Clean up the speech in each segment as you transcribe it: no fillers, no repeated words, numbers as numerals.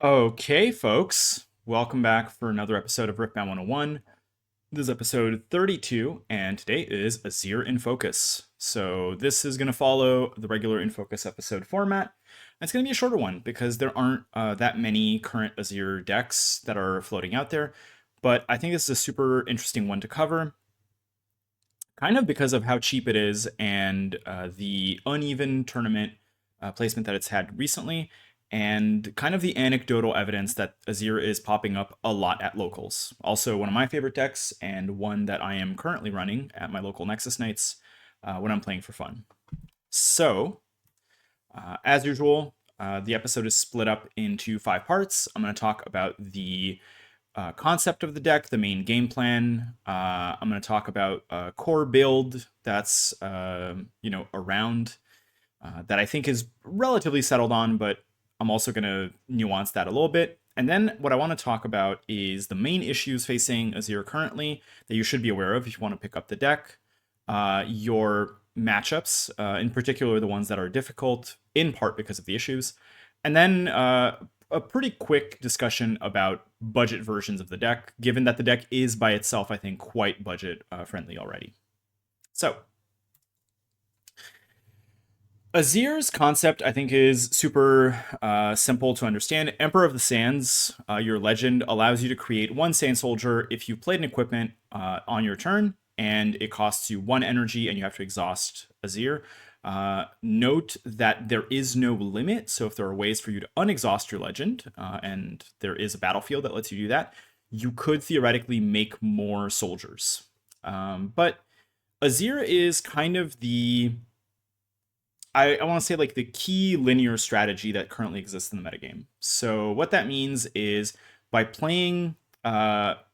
Okay, folks, welcome back for another episode of Riftbound 101. This is episode 32, and today is Azir in Focus. So, this is going to follow the regular In Focus episode format. It's going to be a shorter one because there aren't that many current Azir decks that are floating out there, but I think this is a super interesting one to cover, kind of because of how cheap it is and the uneven tournament placement that it's had recently, and kind of the anecdotal evidence that Azir is popping up a lot at locals. Also, one of my favorite decks, and one that I am currently running at my local Nexus Nights when I'm playing for fun. So, as usual, the episode is split up into 5 parts. I'm going to talk about the concept of the deck, the main game plan. I'm going to talk about a core build that's around that I think is relatively settled on, but I'm also going to nuance that a little bit. And then what I want to talk about is the main issues facing Azir currently that you should be aware of if you want to pick up the deck, your matchups, in particular the ones that are difficult, in part because of the issues, and then a pretty quick discussion about budget versions of the deck, given that the deck is by itself, I think, quite budget friendly already. So, Azir's concept, I think, is super simple to understand. Emperor of the Sands, your legend, allows you to create one Sand Soldier if you played an equipment on your turn, and it costs you 1 energy, and you have to exhaust Azir. Note that there is no limit, so if there are ways for you to unexhaust your legend, and there is a battlefield that lets you do that, you could theoretically make more soldiers. But Azir is kind of I want to say like the key linear strategy that currently exists in the metagame. So what that means is by playing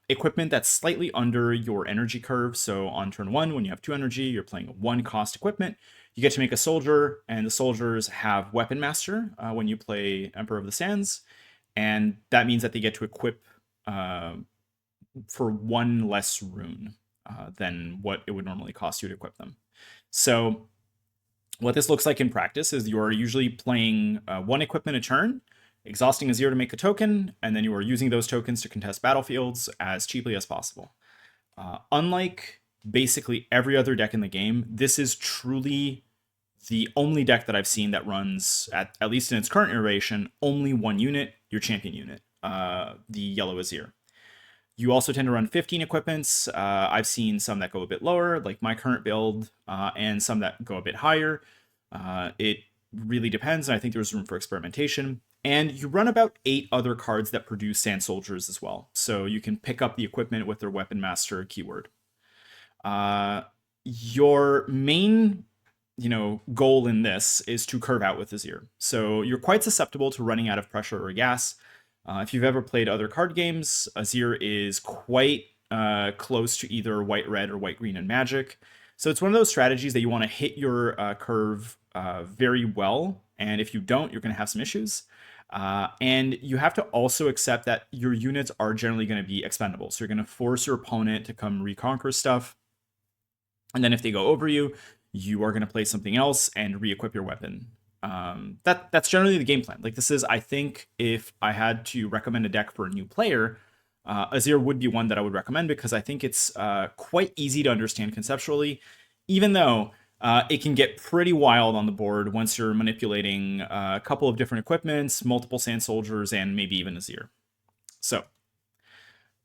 equipment that's slightly under your energy curve. So on turn 1, when you have 2 energy, you're playing a 1 cost equipment. You get to make a soldier, and the soldiers have Weapon Master when you play Emperor of the Sands, and that means that they get to equip for 1 less rune than what it would normally cost you to equip them. So what this looks like in practice is you're usually playing 1 equipment a turn, exhausting Azir to make a token, and then you are using those tokens to contest battlefields as cheaply as possible. Unlike basically every other deck in the game, this is truly the only deck that I've seen that runs, at least in its current iteration, only 1 unit, your champion unit, the Yellow Azir. You also tend to run 15 equipments. I've seen some that go a bit lower, like my current build, and some that go a bit higher. It really depends, and I think there's room for experimentation. And you run about 8 other cards that produce Sand Soldiers as well. So you can pick up the equipment with their Weapon Master keyword. Your main goal in this is to curve out with Azir. So you're quite susceptible to running out of pressure or gas. If you've ever played other card games, Azir is quite close to either white-red or white-green in Magic. So it's one of those strategies that you want to hit your curve very well, and if you don't, you're going to have some issues. And you have to also accept that your units are generally going to be expendable. So you're going to force your opponent to come reconquer stuff, and then if they go over you, you are going to play something else and re-equip your weapon. That's generally the game plan. Like, this is, I think, if I had to recommend a deck for a new player, Azir would be one that I would recommend because I think it's quite easy to understand conceptually, even though it can get pretty wild on the board once you're manipulating a couple of different equipments, multiple Sand Soldiers, and maybe even Azir. So,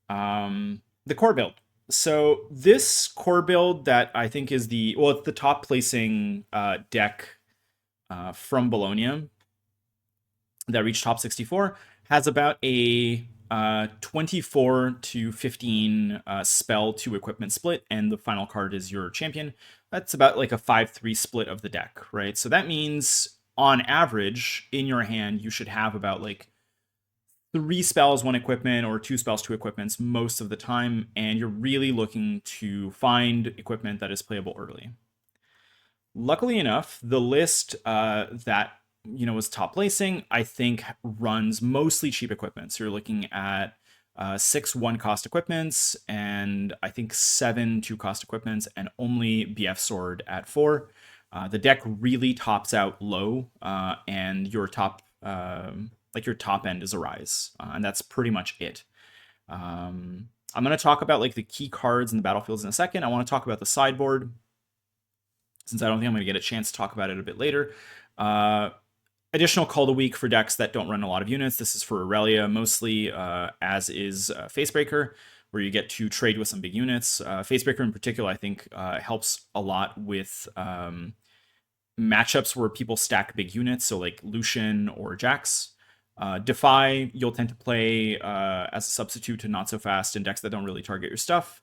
the core build. So this core build that I think is it's the top placing deck from Bologna that reached top 64 has about a 24 to 15 spell to equipment split, and the final card is your champion. That's about like a 5-3 split of the deck, right? So that means on average in your hand you should have about like 3 spells, 1 equipment, or 2 spells, 2 equipments most of the time, and you're really looking to find equipment that is playable early. Luckily enough, the list that was top placing, I think, runs mostly cheap equipment. So you're looking at 6 1-cost equipments, and I think 7 2-cost equipments, and only BF Sword at 4. The deck really tops out low, and your top like your top end is Arise, and that's pretty much it. I'm going to talk about like the key cards in the battlefields in a second. I want to talk about the sideboard, since I don't think I'm going to get a chance to talk about it a bit later. Additional call of the week for decks that don't run a lot of units. This is for Aurelia mostly, as is Facebreaker, where you get to trade with some big units. Facebreaker in particular, I think, helps a lot with matchups where people stack big units, so like Lucian or Jax. Defy, you'll tend to play as a substitute to Not So Fast in decks that don't really target your stuff.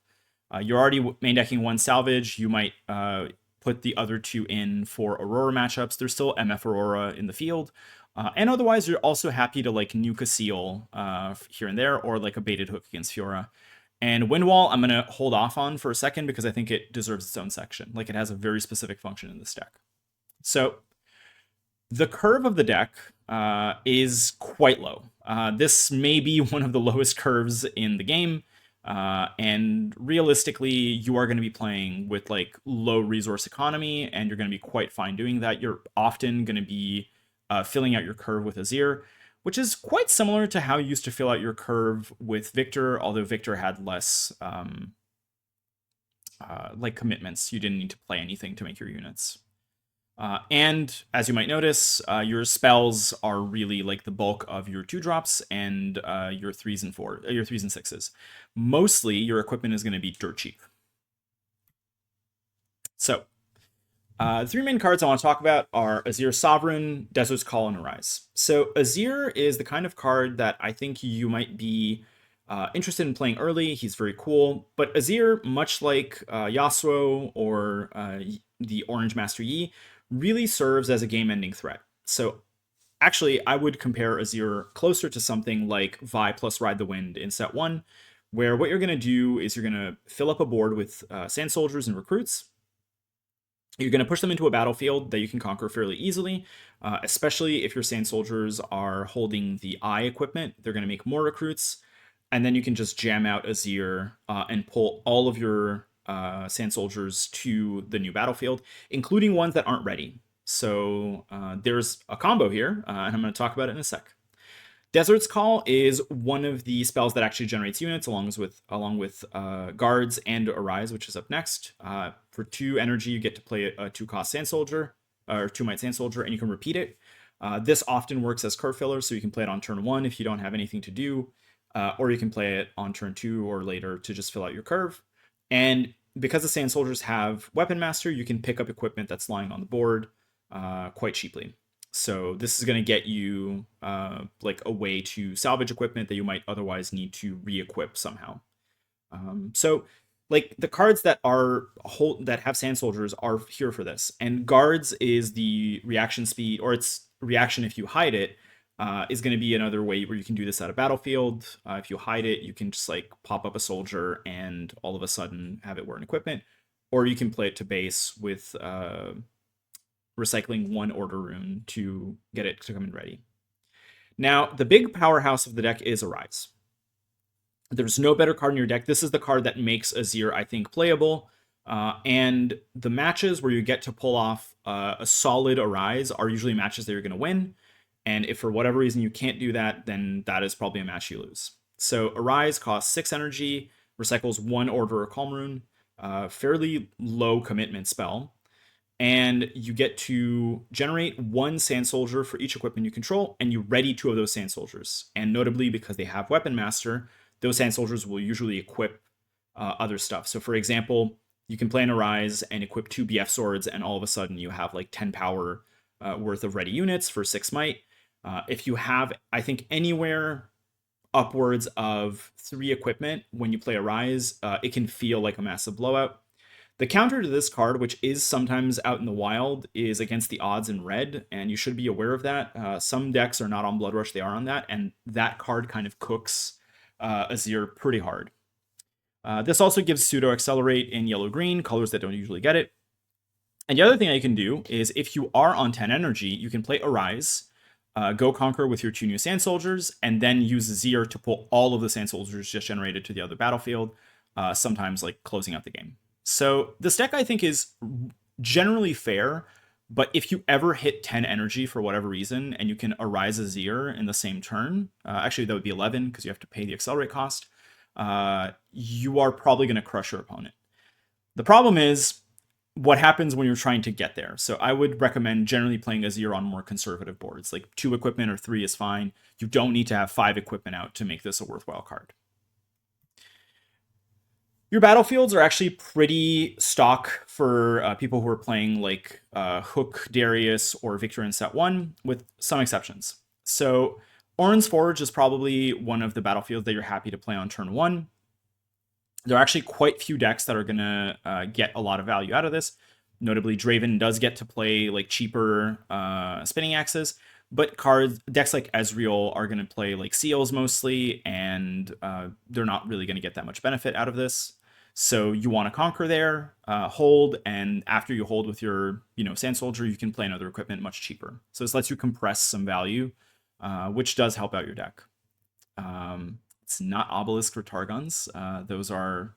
You're already main decking one Salvage. You might put the other two in for Aurora matchups. There's still MF Aurora in the field. And otherwise, you're also happy to like nuke a Seal here and there, or like a baited hook against Fiora. And Windwall, I'm going to hold off on for a second because I think it deserves its own section. Like, it has a very specific function in this deck. So the curve of the deck is quite low. This may be one of the lowest curves in the game. And realistically, you are going to be playing with like low resource economy, and you're going to be quite fine doing that. You're often going to be filling out your curve with Azir, which is quite similar to how you used to fill out your curve with Victor, although Victor had less like commitments. You didn't need to play anything to make your units. And as you might notice, your spells are really like the bulk of your 2-drops and your 3s and 6s. Mostly, your equipment is going to be dirt cheap. So, the 3 main cards I want to talk about are Azir Sovereign, Desert's Call, and Arise. So, Azir is the kind of card that I think you might be interested in playing early. He's very cool. But Azir, much like Yasuo or the Orange Master Yi, really serves as a game-ending threat. So actually, I would compare Azir closer to something like Vi plus Ride the Wind in set 1, where what you're going to do is you're going to fill up a board with Sand Soldiers and Recruits. You're going to push them into a battlefield that you can conquer fairly easily, especially if your Sand Soldiers are holding the Eye equipment. They're going to make more Recruits, and then you can just jam out Azir and pull all of your Sand Soldiers to the new battlefield, including ones that aren't ready. So there's a combo here, and I'm going to talk about it in a sec. Desert's Call is one of the spells that actually generates units, along with Guards and Arise, which is up next. For 2 energy, you get to play a 2-cost Sand Soldier, or 2-might Sand Soldier, and you can repeat it. This often works as curve filler, so you can play it on turn 1 if you don't have anything to do, or you can play it on turn 2 or later to just fill out your curve. And because the Sand Soldiers have Weapon Master, you can pick up equipment that's lying on the board quite cheaply. So this is going to get you like a way to salvage equipment that you might otherwise need to re-equip somehow. So like the cards that have Sand Soldiers are here for this. And Guards is the reaction speed, or its reaction if you hide it, is going to be another way where you can do this at a battlefield. If you hide it, you can just like pop up a soldier and all of a sudden have it wear an equipment, or you can play it to base with recycling 1 order rune to get it to come in ready. Now, the big powerhouse of the deck is Arise. There's no better card in your deck. This is the card that makes Azir, I think, playable. And the matches where you get to pull off a solid Arise are usually matches that you're going to win. And if for whatever reason you can't do that, then that is probably a match you lose. So Arise costs 6 energy, recycles 1 Order or Calm Rune, fairly low commitment spell. And you get to generate 1 Sand Soldier for each equipment you control, and you ready 2 of those Sand Soldiers. And notably, because they have Weapon Master, those Sand Soldiers will usually equip other stuff. So for example, you can play an Arise and equip 2 BF Swords, and all of a sudden you have like 10 power worth of ready units for 6 might. If you have, I think, anywhere upwards of 3 equipment when you play Arise, it can feel like a massive blowout. The counter to this card, which is sometimes out in the wild, is against the odds in red, and you should be aware of that. Some decks are not on Blood Rush, they are on that, and that card kind of cooks Azir pretty hard. This also gives Pseudo Accelerate in yellow-green, colors that don't usually get it. And the other thing that you can do is, if you are on 10 energy, you can play Arise, go conquer with your 2 new Sand Soldiers, and then use Azir to pull all of the Sand Soldiers just generated to the other battlefield, sometimes like closing out the game. So this deck, I think, is generally fair But if you ever hit 10 energy for whatever reason, and you can Arise Azir in the same turn, actually that would be 11 because you have to pay the accelerate cost, you are probably going to crush your opponent. The problem is what happens when you're trying to get there. So I would recommend generally playing Azir on more conservative boards. Like 2 equipment or 3 is fine. You don't need to have 5 equipment out to make this a worthwhile card. Your battlefields are actually pretty stock for people who are playing like Hook Darius or Victor in set 1, with some exceptions. So Orin's Forge is probably one of the battlefields that you're happy to play on turn 1. There are actually quite few decks that are going to get a lot of value out of this. Notably, Draven does get to play like cheaper spinning axes, but decks like Ezreal are going to play like seals mostly, and they're not really going to get that much benefit out of this. So you want to conquer there, hold, and after you hold with your Sand Soldier, you can play another equipment much cheaper. So this lets you compress some value, which does help out your deck. It's not Obelisk or Targons. Those are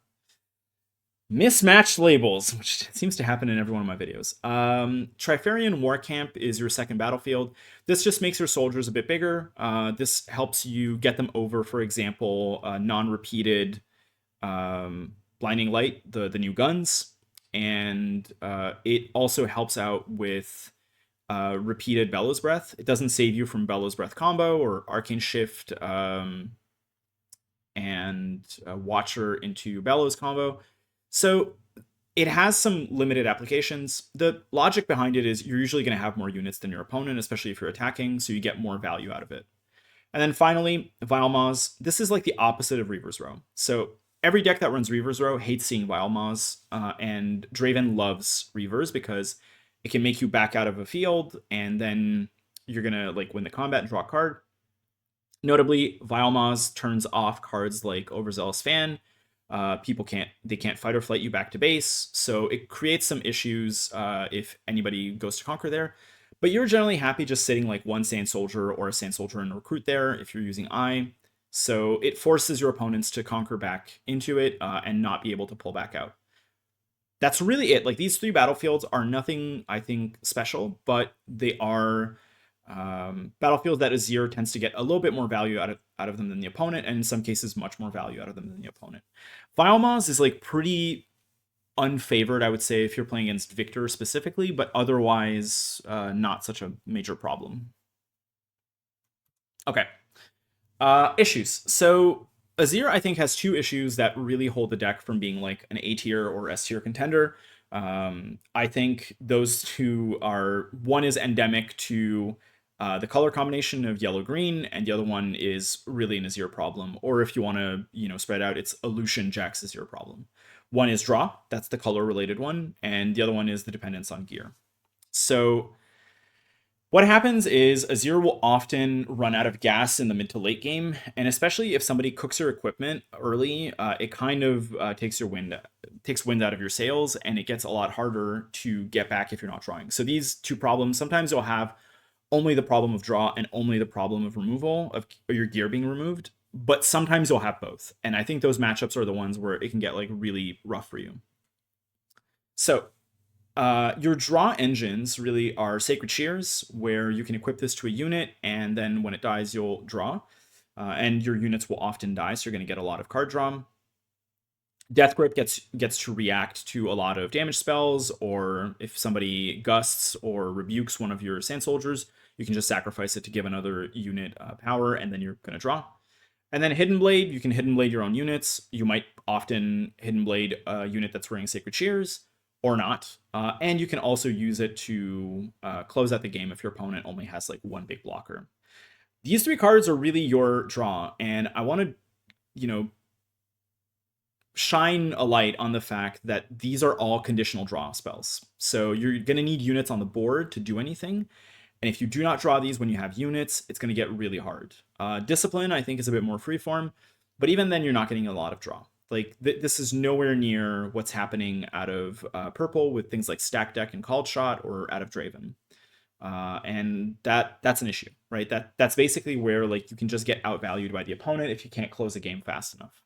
mismatched labels, which seems to happen in every one of my videos. Trifarian War Camp is your second battlefield. This just makes your soldiers a bit bigger. This helps you get them over, for example, non-repeated Blinding Light, the new guns. And it also helps out with repeated Bellows Breath. It doesn't save you from Bellows Breath combo or Arcane Shift and Watcher into Bellows combo. So it has some limited applications. The logic behind it is you're usually going to have more units than your opponent, especially if you're attacking, so you get more value out of it. And then finally, Vilemaz. This is like the opposite of Reaver's Row. So every deck that runs Reaver's Row hates seeing Vilemaz, and Draven loves Reavers because it can make you back out of a field, and then you're going to like win the combat and draw a card. Notably, Vilemaz turns off cards like Overzealous Fan. People can't fight or flight you back to base, so it creates some issues if anybody goes to conquer there. But you're generally happy just sitting like one Sand Soldier or a Sand Soldier and Recruit there if you're using Eye. So it forces your opponents to conquer back into it and not be able to pull back out. That's really it. Like these 3 battlefields are nothing, I think, special, but they are battlefields that Azir tends to get a little bit more value out of them than the opponent, and in some cases much more value out of them than the opponent. Vilemaz is like pretty unfavored, I would say, if you're playing against Victor specifically, but otherwise not such a major problem. Okay. Issues. So Azir, I think, has 2 issues that really hold the deck from being like an A tier or S tier contender. I think those 2 are, one is endemic to the color combination of yellow-green, and the other one is really an Azir problem. Or if you want to, spread out, it's Illusion Jax Azir problem. One is draw, that's the color-related one, and the other one is the dependence on gear. So what happens is Azir will often run out of gas in the mid to late game, and especially if somebody cooks your equipment early, it kind of takes wind out of your sails, and it gets a lot harder to get back if you're not drawing. So these 2 problems, sometimes you'll have only the problem of draw and only the problem of removal of your gear being removed, but sometimes you'll have both. And I think those matchups are the ones where it can get like really rough for you. So your draw engines really are Sacred Shears, where you can equip this to a unit, and then when it dies, you'll draw. And your units will often die, so you're going to get a lot of card draw. Death Grip gets to react to a lot of damage spells, or if somebody gusts or rebukes one of your Sand Soldiers, you can just sacrifice it to give another unit power, and then you're going to draw. And then Hidden Blade, you can Hidden Blade your own units. You might often Hidden Blade a unit that's wearing Sacred Shears, or not. And you can also use it to close out the game if your opponent only has like one big blocker. These 3 cards are really your draw, and I want to, shine a light on the fact that these are all conditional draw spells. So you're going to need units on the board to do anything. And if you do not draw these when you have units, it's going to get really hard. Discipline, I think, is a bit more freeform, but even then you're not getting a lot of draw. Like this is nowhere near what's happening out of purple with things like Stack Deck and Called Shot, or out of Draven. And that's an issue, right? That's basically where like you can just get outvalued by the opponent if you can't close a game fast enough.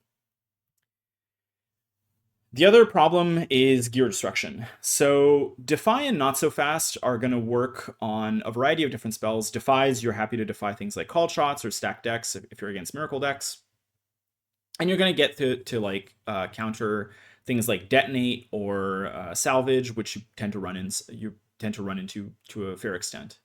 The other problem is gear destruction. So Defy and Not So Fast are going to work on a variety of different spells. Defies, you're happy to defy things like called shots or stacked decks if you're against miracle decks. And you're going to get to like counter things like detonate or salvage, which you tend to run into to a fair extent.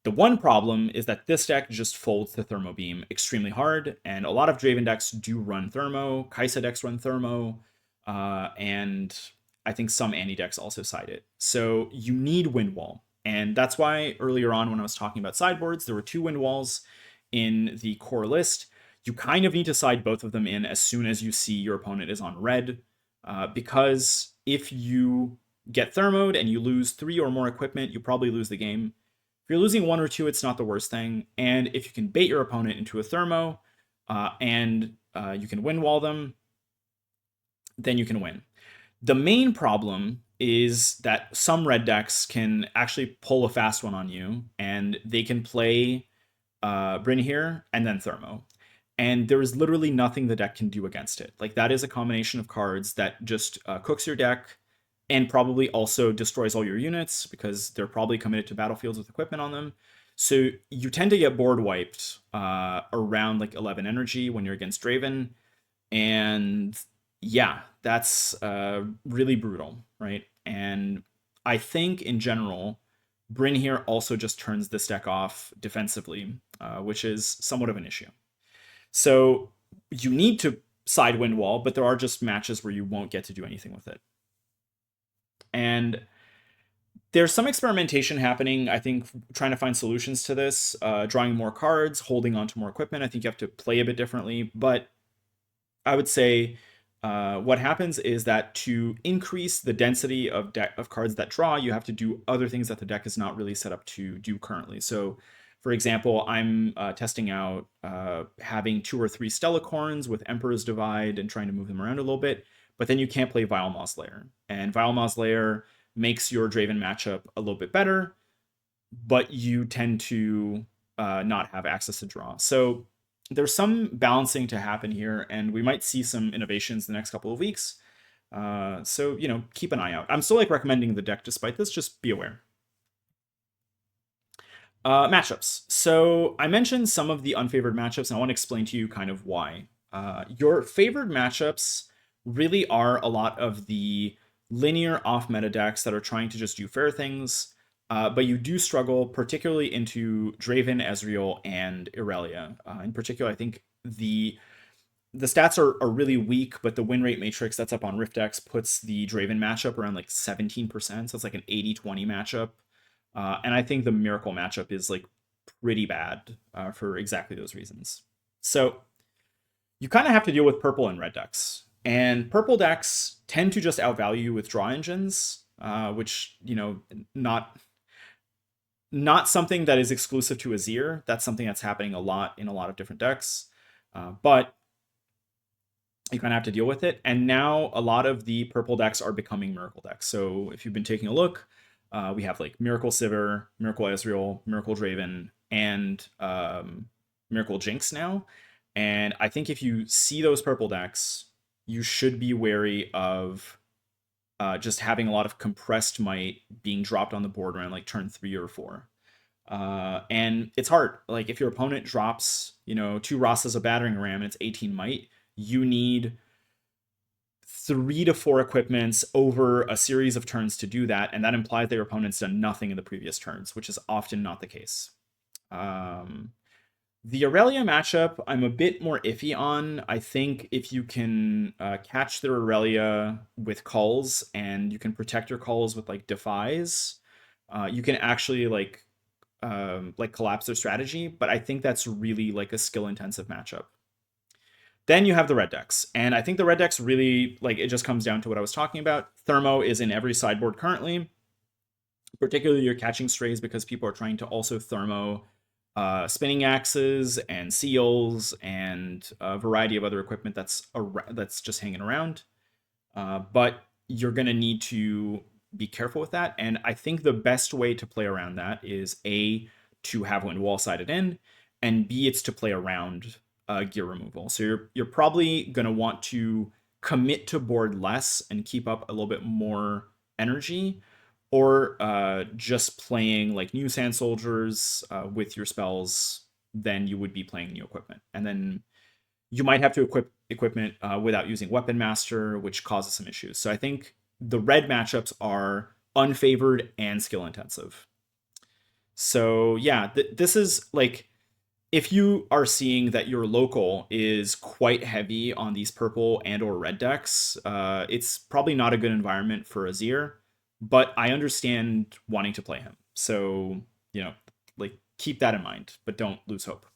The one problem is that this deck just folds the Thermo Beam extremely hard, and a lot of Draven decks do run Thermo. Kaisa decks run Thermo, and I think some Annie decks also side it. So you need Wind Wall, and that's why earlier on when I was talking about sideboards, there were two Wind Walls in the core list. You kind of need to side both of them in as soon as you see your opponent is on red, because if you get thermoed and you lose 3 or more equipment, you probably lose the game. If you're losing 1 or 2, it's not the worst thing. And if you can bait your opponent into a thermo and you can wind wall them, then you can win. The main problem is that some red decks can actually pull a fast one on you, and they can play Bryn here and then thermo. And there is literally nothing the deck can do against it. Like, that is a combination of cards that just cooks your deck and probably also destroys all your units because they're probably committed to battlefields with equipment on them. So you tend to get board wiped around like 11 energy when you're against Draven. And yeah, that's really brutal, right? And I think in general, Bryn here also just turns this deck off defensively, which is somewhat of an issue. So you need to side wind wall, but there are just matches where you won't get to do anything with it. And there's some experimentation happening, I think, trying to find solutions to this, drawing more cards, holding on to more equipment. I think you have to play a bit differently, but I would say what happens is that to increase the density of cards that draw, you have to do other things that the deck is not really set up to do currently. So, for example, I'm testing out having 2 or 3 Stellacorns with Emperor's Divide and trying to move them around a little bit, but then you can't play Vile Mauslayer. And Vile Mauslayer makes your Draven matchup a little bit better, but you tend to not have access to draw. So there's some balancing to happen here, and we might see some innovations the next couple of weeks. So, keep an eye out. I'm still recommending the deck despite this, just be aware. Matchups. So I mentioned some of the unfavored matchups, and I want to explain to you kind of why. Your favored matchups really are a lot of the linear off-meta decks that are trying to just do fair things, but you do struggle, particularly into Draven, Ezreal, and Irelia. In particular, I think the stats are really weak, but the win rate matrix that's up on Riftex puts the Draven matchup around like 17%, so it's like an 80-20 matchup. And I think the Miracle matchup is like pretty bad for exactly those reasons. So you kind of have to deal with purple and red decks. And purple decks tend to just outvalue you with draw engines, which, not something that is exclusive to Azir. That's something that's happening a lot in a lot of different decks. But you kind of have to deal with it. And now a lot of the purple decks are becoming Miracle decks. So if you've been taking a look, we have like Miracle Sivir, Miracle Ezreal, Miracle Draven, and Miracle Jinx now. And I think if you see those purple decks, you should be wary of just having a lot of compressed might being dropped on the board around like turn 3 or 4. And it's hard. Like if your opponent drops, 2 Rasas of Battering Ram and it's 18 might, you need 3 to 4 equipments over a series of turns to do that, and that implies that your opponent's done nothing in the previous turns, which is often not the case. The Irelia matchup, I'm a bit more iffy on. I think if you can catch their Irelia with calls and you can protect your calls with like defies, you can actually like collapse their strategy. But I think that's really like a skill intensive matchup. Then you have the red decks, and I think the red decks really it just comes down to what I was talking about. Thermo is in every sideboard currently. Particularly you're catching strays because people are trying to also thermo spinning axes and seals and a variety of other equipment that's just hanging around. But you're going to need to be careful with that. And I think the best way to play around that is A, to have wind wall sided in, and B, it's to play around gear removal. So you're probably going to want to commit to board less and keep up a little bit more energy, or just playing like new sand soldiers with your spells, then you would be playing new equipment. And then you might have to equip equipment without using weapon master, which causes some issues. So I think the red matchups are unfavored and skill intensive. So yeah, this is like, if you are seeing that your local is quite heavy on these purple and or red decks, it's probably not a good environment for Azir. But I understand wanting to play him. So, like, keep that in mind, but don't lose hope.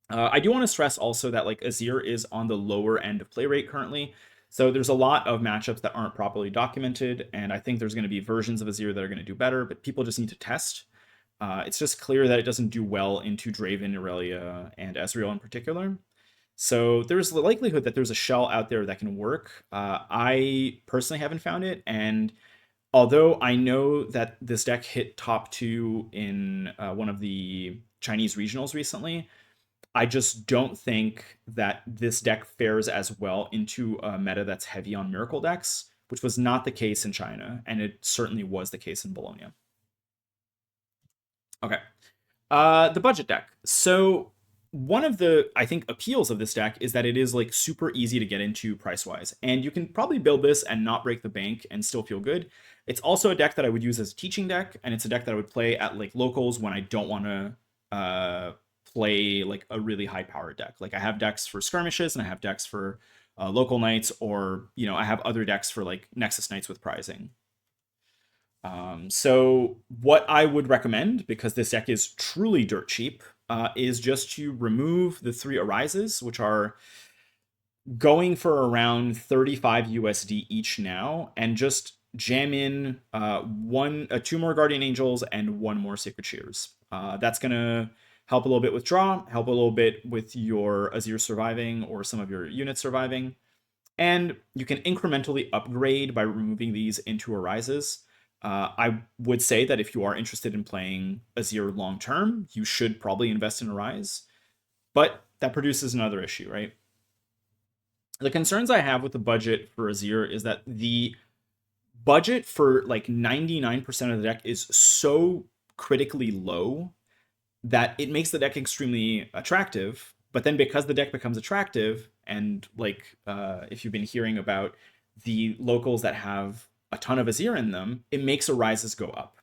I do want to stress also that like Azir is on the lower end of play rate currently. So there's a lot of matchups that aren't properly documented, and I think there's going to be versions of Azir that are going to do better, but people just need to test. It's just clear that it doesn't do well into Draven, Irelia, and Ezreal in particular. So there's the likelihood that there's a shell out there that can work. I personally haven't found it, and although I know that this deck hit top two in one of the Chinese regionals recently, I just don't think that this deck fares as well into a meta that's heavy on Miracle decks, which was not the case in China, and it certainly was the case in Bologna. Okay. The budget deck. So one of the, I think, appeals of this deck is that it is like super easy to get into price wise, and you can probably build this and not break the bank and still feel good. It's also a deck that I would use as a teaching deck, and it's a deck that I would play at like locals when I don't want to play like a really high powered deck. Like I have decks for skirmishes and I have decks for local nights, or I have other decks for like Nexus nights with prizing. So what I would recommend, because this deck is truly dirt cheap, is just to remove the 3 Arises, which are going for around 35 USD each now, and just jam in 2 more Guardian Angels and 1 more Sacred Shears. That's gonna help a little bit with draw, help a little bit with your Azir surviving or some of your units surviving, and you can incrementally upgrade by removing these into Arises. I would say that if you are interested in playing Azir long term, you should probably invest in Arise, but that produces another issue, right? The concerns I have with the budget for Azir is that the budget for like 99% of the deck is so critically low that it makes the deck extremely attractive. But then because the deck becomes attractive, and like if you've been hearing about the locals that have a ton of Azir in them, it makes Arises go up,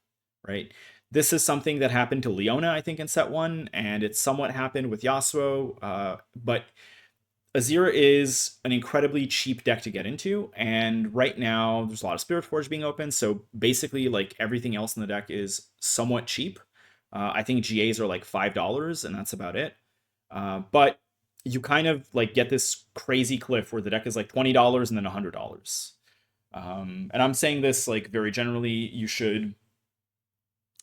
right? This is something that happened to Leona, I think, in set 1, and it somewhat happened with Yasuo, but Azir is an incredibly cheap deck to get into, and right now there's a lot of Spirit Forge being open, so basically like everything else in the deck is somewhat cheap. I think GAs are like $5, and that's about it. But you kind of like get this crazy cliff where the deck is like $20 and then $100. And I'm saying this like very generally. You should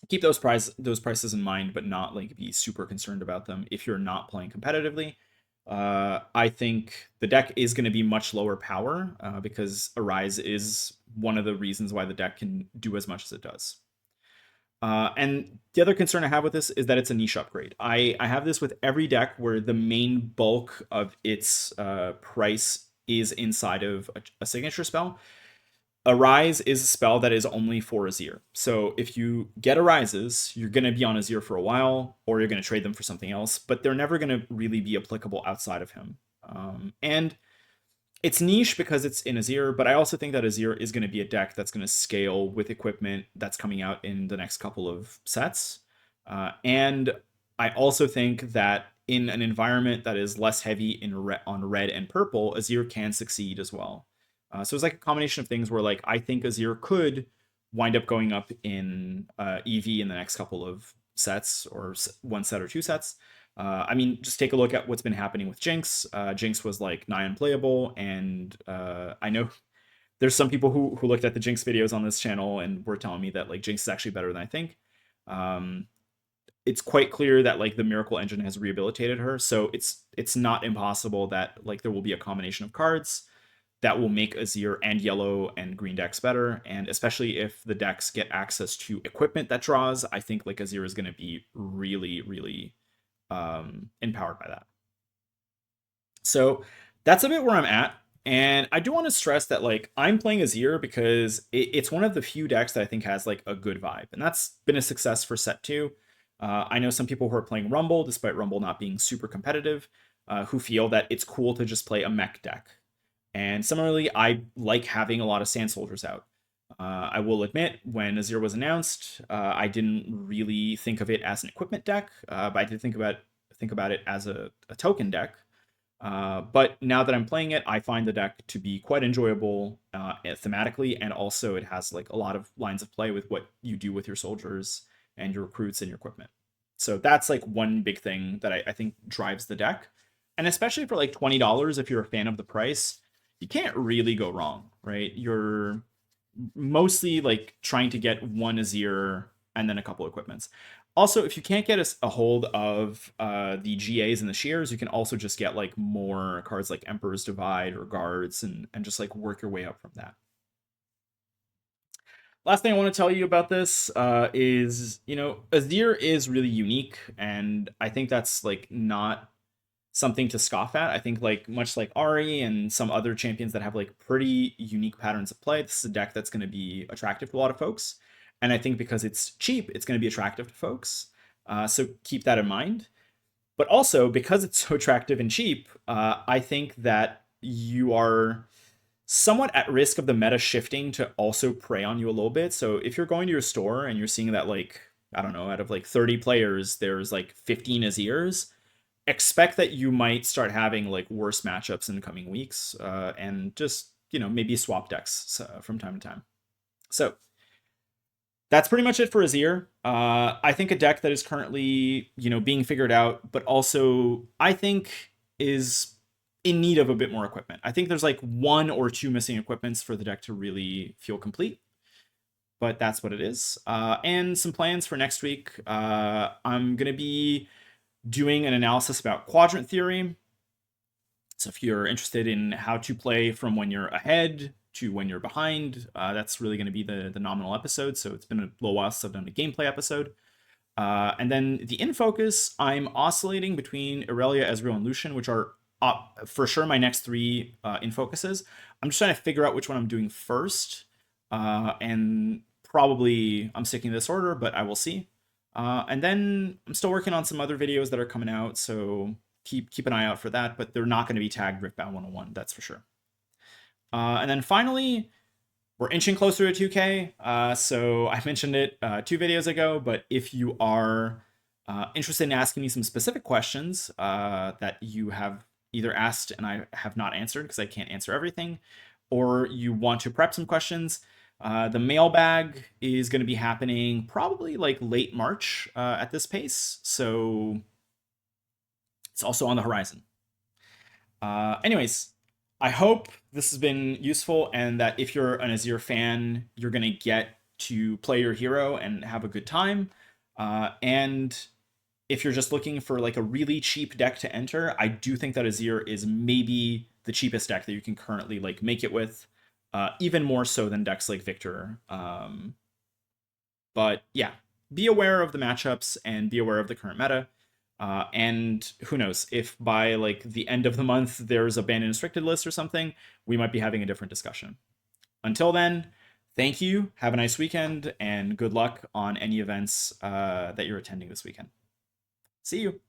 keep those prices in mind, but not like be super concerned about them if you're not playing competitively. I think the deck is going to be much lower power because Arise is one of the reasons why the deck can do as much as it does. And the other concern I have with this is that it's a niche upgrade. I have this with every deck where the main bulk of its price is inside of a signature spell. Arise is a spell that is only for Azir. So if you get Arises, you're going to be on Azir for a while, or you're going to trade them for something else, but they're never going to really be applicable outside of him. And it's niche because it's in Azir, but I also think that Azir is going to be a deck that's going to scale with equipment that's coming out in the next couple of sets. And I also think that in an environment that is less heavy on red and purple, Azir can succeed as well. So it's like a combination of things where like I think Azir could wind up going up in EV in the next couple of sets, or 1 set or 2 sets. I mean, just take a look at what's been happening with Jinx. Jinx was like nigh unplayable, and I know there's some people who looked at the Jinx videos on this channel and were telling me that like Jinx is actually better than I think. It's quite clear that like the Miracle Engine has rehabilitated her, so it's not impossible that like there will be a combination of cards that will make Azir and yellow and green decks better. And especially if the decks get access to equipment that draws, I think like Azir is going to be really, really empowered by that. So that's a bit where I'm at. And I do want to stress that like I'm playing Azir because it's one of the few decks that I think has like a good vibe, and that's been a success for set two. I know some people who are playing Rumble, despite Rumble not being super competitive, who feel that it's cool to just play a mech deck. And similarly, I like having a lot of Sand Soldiers out. I will admit, when Azir was announced, I didn't really think of it as an equipment deck, but I did think about it as a token deck. But now that I'm playing it, I find the deck to be quite enjoyable thematically, and also it has like a lot of lines of play with what you do with your soldiers and your recruits and your equipment. So that's like one big thing that I think drives the deck. And especially for like $20, if you're a fan of the price, you can't really go wrong, right? You're mostly like trying to get one Azir and then a couple equipments. Also, if you can't get a hold of the GAs and the shears, you can also just get like more cards like Emperor's Divide or Guards and just like work your way up from that. Last thing I want to tell you about this is, Azir is really unique, and I think that's like not something to scoff at. I think like much like Ari and some other champions that have like pretty unique patterns of play, this is a deck that's going to be attractive to a lot of folks. And I think because it's cheap, it's going to be attractive to folks. So keep that in mind. But also because it's so attractive and cheap, I think that you are somewhat at risk of the meta shifting to also prey on you a little bit. So if you're going to your store and you're seeing that like, I don't know, out of like 30 players, there's like 15 Azirs, expect that you might start having like worse matchups in the coming weeks, and just maybe swap decks from time to time. So that's pretty much it for Azir. I think a deck that is currently being figured out, but also I think is in need of a bit more equipment. I think there's like one or two missing equipments for the deck to really feel complete, but that's what it is. And some plans for next week. I'm gonna be doing an analysis about quadrant theory. So if you're interested in how to play from when you're ahead to when you're behind, that's really going to be the nominal episode. So it's been a little while since I've done a gameplay episode. And then the in focus, I'm oscillating between Irelia, Ezreal, and Lucian, which are for sure my next three in focuses. I'm just trying to figure out which one I'm doing first. And probably I'm sticking to this order, but I will see. And then I'm still working on some other videos that are coming out, so keep an eye out for that, but they're not going to be tagged Riftbound 101, that's for sure. And then finally, we're inching closer to 2K. So I mentioned it 2 videos ago, but if you are interested in asking me some specific questions that you have either asked and I have not answered because I can't answer everything, or you want to prep some questions, the mailbag is going to be happening probably like late March at this pace, so it's also on the horizon. Anyways, I hope this has been useful and that if you're an Azir fan, you're going to get to play your hero and have a good time. And if you're just looking for like a really cheap deck to enter, I do think that Azir is maybe the cheapest deck that you can currently like make it with. Even more so than decks like Victor. But yeah, be aware of the matchups and be aware of the current meta. And who knows, if by like the end of the month there's a banned and restricted list or something, we might be having a different discussion. Until then, thank you, have a nice weekend, and good luck on any events that you're attending this weekend. See you.